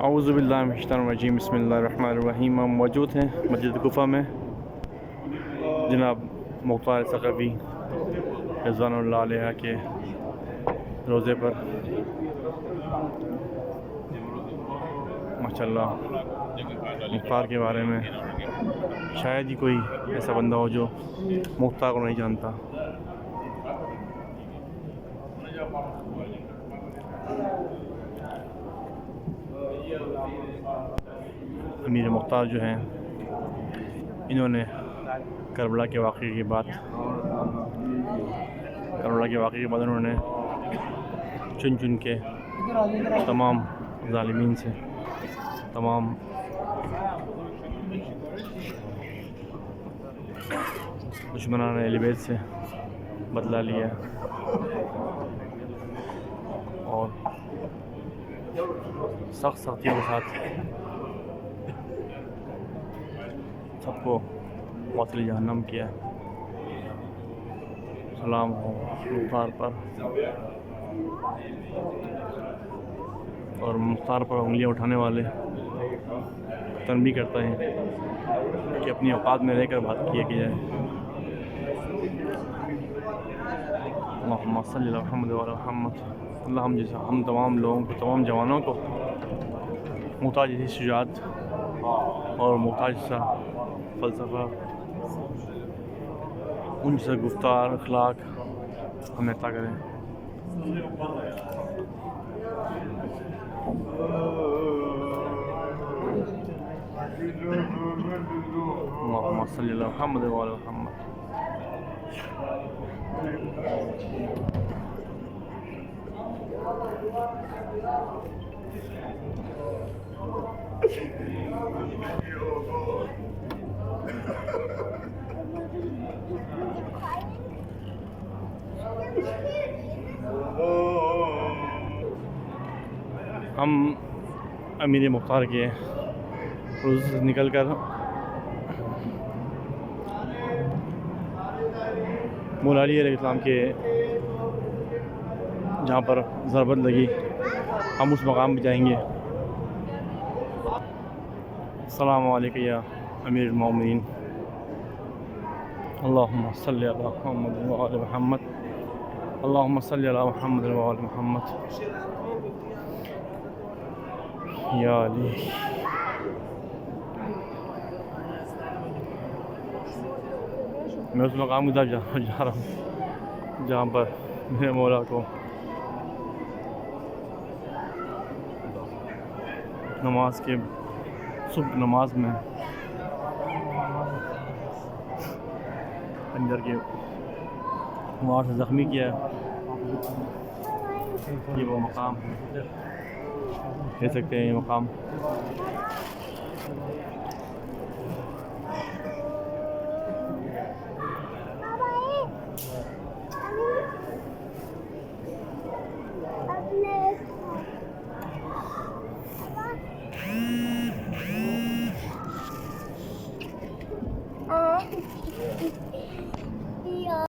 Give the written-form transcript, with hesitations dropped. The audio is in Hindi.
औज़ुबिल्लाहिमिनश्शैतानिर्रजीम बिस्मिल्लाहिर्रहमानिर्रहीम। हम मौजूद हैं मस्जिद कुफ़ा में जनाब मुख्तार सकफ़ी रिज़वानुल्लाह अलैह के रोज़े पर। माशाअल्लाह, मुख्तार के बारे में शायद ही कोई ऐसा बंदा हो जो मुख्तार को नहीं जानता। अमीर मुख्तार जो हैं, इन्होंने करबला के वाक़े के बाद उन्होंने चुन चुन के तमाम ज़ालिमीन से, तमाम दुश्मनान अहले बैत से बदला लिया और सख्तियों के साथ सबको वासिल जहन्नम किया। सलाम हो मुख्तार पर, और मुख्तार पर उंगलियां उठाने वाले तनबीह करते हैं कि अपनी औकात में रहकर बात किया की जाए। मोहम्मद सल्लल्लाहु अलैहि वसल्लम, अल्लाह हम तमाम लोगों को, तमाम जवानों को मुख्तार जैसी शुजाअत और मुख्तार जैसा फ़लसफ़ा, उन जैसा गुफ्तार अखलाक हमें अता करें। मोहम्मद सल्लल्लाहु अलैहि वसल्लम। हम अमीर मुख्तार के रोज़े से निकल कर मौला अली अलैहिस्सलाम के जहाँ पर ज़रबत लगी, हम उस मकाम पर जाएंगे। अस्सलामु अलैका या अमीरुल मोमिनीन, अल्लाहुम्मा सल्लि अला मुहम्मद व आलि मुहम्मद, अल्लाहुम्मा सल्लि अला मुहम्मद व आलि मुहम्मद या अली। मैं उस मकाम की तरफ जा रहा हूँ जहाँ पर मेरे मौला को नमाज के सुबह नमाज में खंजर के वार से ज़ख्मी किया। ये वो मकाम कह सकते हैं, ये मकाम